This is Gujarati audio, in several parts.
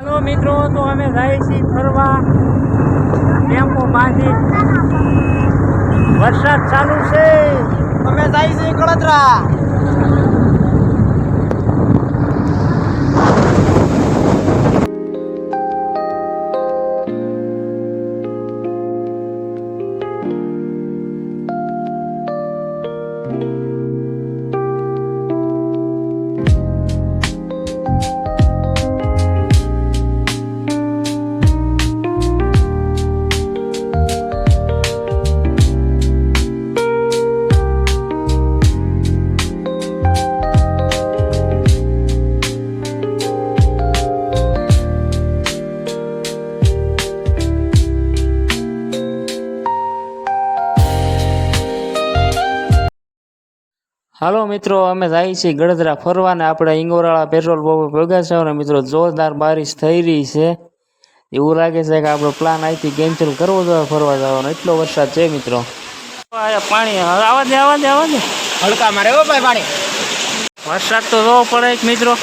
हेलो मित्रों, तो અમે જાય છીએ ફરવા ટેમ્પો બાંધી વરસાદ ચાલુ છે અમે જાય છીએ કળતરા હાલો મિત્રો, અમે જાય છીએ ગળધરા ફરવા ને આપણે ઇંગોરાળા પેટ્રોલ પંપ ભેગા છે અને મિત્રો જોરદાર બારિશ થઈ રહી છે. એવું લાગે છે કે આપણો પ્લાન અહીંથી કેન્સલ કરવો જોઈએ ફરવા જવાનો, એટલો વરસાદ છે મિત્રો. પાણી આવા દે હલકા મારે હો ભાઈ પાણી. વરસાદ તો જોવો પડે મિત્રો.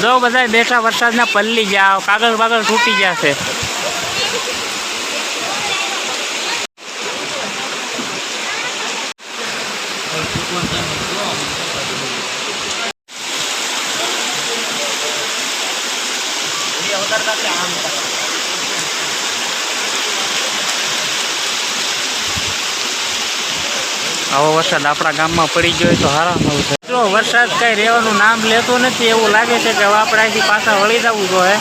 જો બધા બેઠા વરસાદના પલ્લી જાઓ, કાગળ બાગળ તૂટી જશે. આવો વરસાદ આપણા ગામમાં પડી ગયો તો હારામાં છે. વરસાદ કઈ રહેવાનું નામ લેતો નથી, એવું લાગે છે કે હવે આપણે અહીંથી પાછા વળી જવું જોઈએ.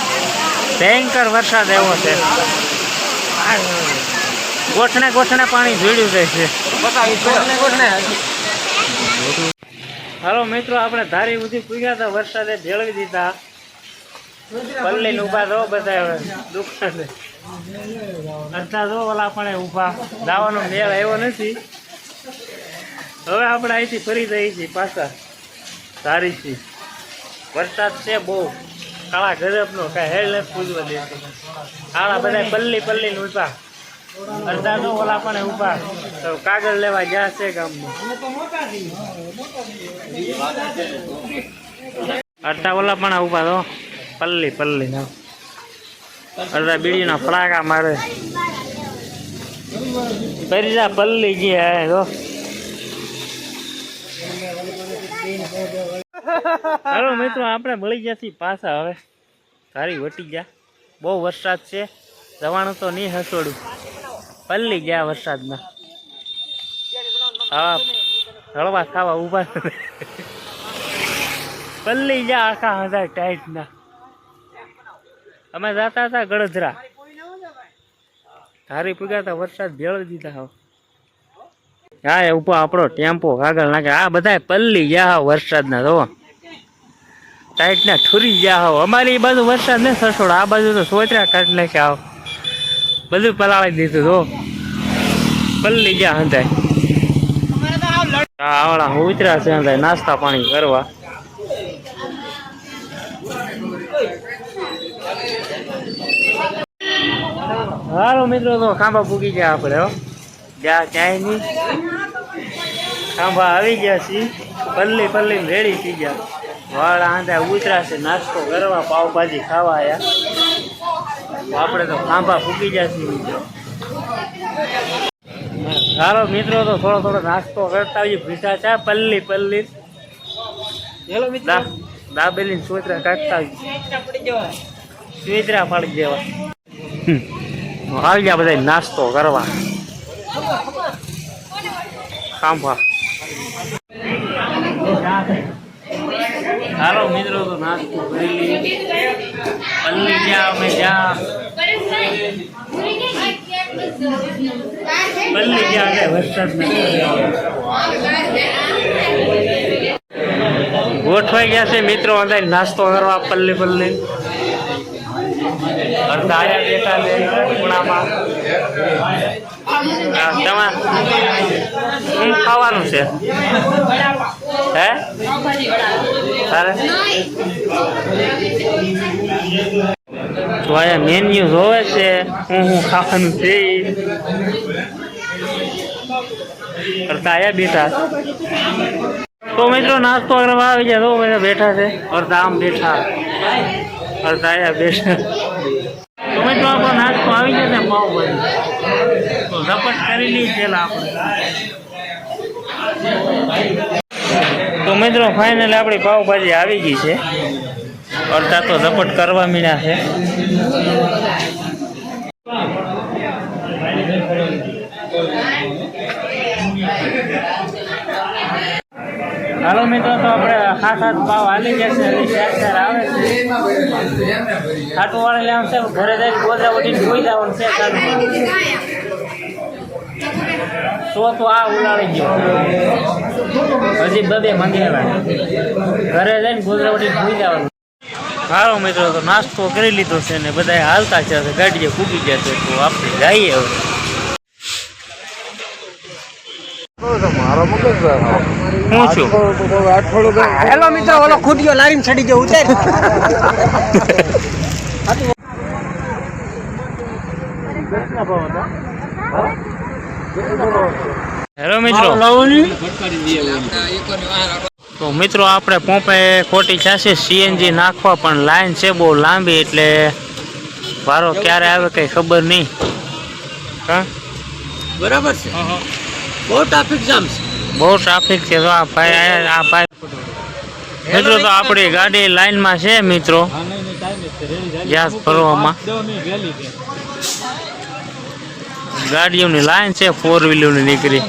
ભયંકર વરસાદ એવો છે, ગોઠણે પાણી જોડ્યું જાય છે. હાલો મિત્રો, આપણે ધારી સુધી પૂગ્યા હતા, વરસાદે ભેળવી દીધા. પલ્લી ઉભા રહો બધા દુકાને અડધા જો ઓલા પણ ઉભા, જવાનો મેળ આવ્યો નથી. હવે આપણે અહીંથી ફરી જઈએ છીએ પાછા ધારીથી. વરસાદ છે બહુ, કાળા ગજબનો, કાંઈ હેલ નથી પૂજવા દેશે. કાળા બધા પલ્લી ને ઉભા, અડધા તો ઓલા પણ ઉભા તો કાગળ લેવા ગયા છે ગામમાં. અડધા ઓલા પણ ઉભા તો પલ્લી અડધા બીડીના ફડાકા મારે. ફરી જા પલ્લી ગયા તો. હાલો મિત્રો, આપણે મળી ગયા છીએ પાછા. હવે સારી વટી ગયા, બહુ વરસાદ છે, જવાનું તો નહીં હસોડું. પલ્લી ગયા વરસાદમાં. હા, હળવા ખાવા ઉભા પલ્લી ગયા આખા હજાર ટાઈટના. અમે જતા હતા ગળધરા, ધારી પૂગ્યા હતા, વરસાદ ભેળવી દીધા. હવે હા, એ ઉપર આપણો ટેમ્પો કાગળ નાખે. આ બધા પલ્લી ગયા હાવ વરસાદના, જો ટાઈટના ઠુરી ગયા હાવ. અમારી બાજુ વરસાદ ને સસોડ, આ બાજુ તો સોચરા કાઢી નાખ્યા હાવ, બધું પલાળી દીધું. જો પલ્લી ગયા હંધાય. આવડા ઉતર્યા છે હંધાય નાસ્તા પાણી કરવા. હાલો મિત્રો, તો ખાંભા પૂગી ગયા આપણે. હો જ્યાં ક્યાંય નહીં, ખાંભા આવી ગયા છીએ. પલ્લી રેડી થઈ ગયા. વાળા આંધા ઉતરાશે નાસ્તો કરવા, પાવભાજી ખાવા આવ્યા. આપણે તો ખાંભા પૂગી ગયા છીએ મિત્રો. હાલો મિત્રો, તો થોડો નાસ્તો કરતા આવીએ. ભીસા ચા પલ્લી દાબેલી સોતરા કાઢતા આવીએ. સ્વેતરા પાડી દેવા. આવી ગયા બધા નાસ્તો કરવા ખાંભા. હાલો મિત્રો, તો નાસ્તો કરી પલ્લી ગયા. અમે જ્યાં પલ્લી ગયા વરસાદ ગોઠવાઈ ગયા છે મિત્રો અંદર નાસ્તો કરવા. પલ્લી અડધા આયા બેઠા ને ખૂણામાં. તમારે શું ખાવાનું છે? હે તારે તો અહીંયા મેન્યુ જોવે છે, હું ખાવાનું છે. કરતા આયા બેઠા. તો મિત્રો નાસ્તો કરવા આવી જાય તો બધા બેઠા છે. અડધા આમ બેઠા, અડધા આયા બેઠા. તો મિત્રો આપણો નાસ્તો આવી જાય ને પાવભાજી, તો ઝપટ કરી લઈએ પેલા આપણે. તો મિત્રો ફાઇનલ આપણી પાવભાજી આવી ગઈ છે. અડધા તો ઝપટ કરવા મીડ્યા છે. હાલો મિત્રો, તો આપણે સાત પાવ હાલી ગયા છે. હજી 4 આવે છે. ખાટું વાળે લેવાનું છે. ઘરે જઈને ગોદરા ઉઠીને જોઈ જવાનું છે. તો આ ઉલાળી ગયો. હજી 2 મંગેલા. ઘરે જઈને ગોદરા ઉઠીને જોઈ જવાનું. હાલો મિત્રો, તો નાસ્તો કરી લીધો છે ને બધા હાલતા છે. ગાડીએ ફૂટી ગયા છે. તો આપણે જઈએ હવે. હું છું હેલો મિત્રો, ઓલો ખૂટ્યો લારીને ચડી ગયો ઉતાર. હેલો મિત્રો, તો મિત્રો આપણે પોંપે ખોટી છાશે સીએનજી નાખવા, પણ લાઈન છે બહુ લાંબી, એટલે વારો ક્યારે આવે કઈ ખબર નહીં. હા બરાબર છે, બહુ ટ્રાફિક જામ છે. બહુ ટ્રાફિક છે. તો આ ભાઈ આયા, આ ભાઈ મિત્રો, તો આપણી ગાડી લાઈનમાં છે મિત્રો, ગેસ ભરવામાં. ગાડીઓની લાઈન છે 4 વ્હીલરની નીકળી.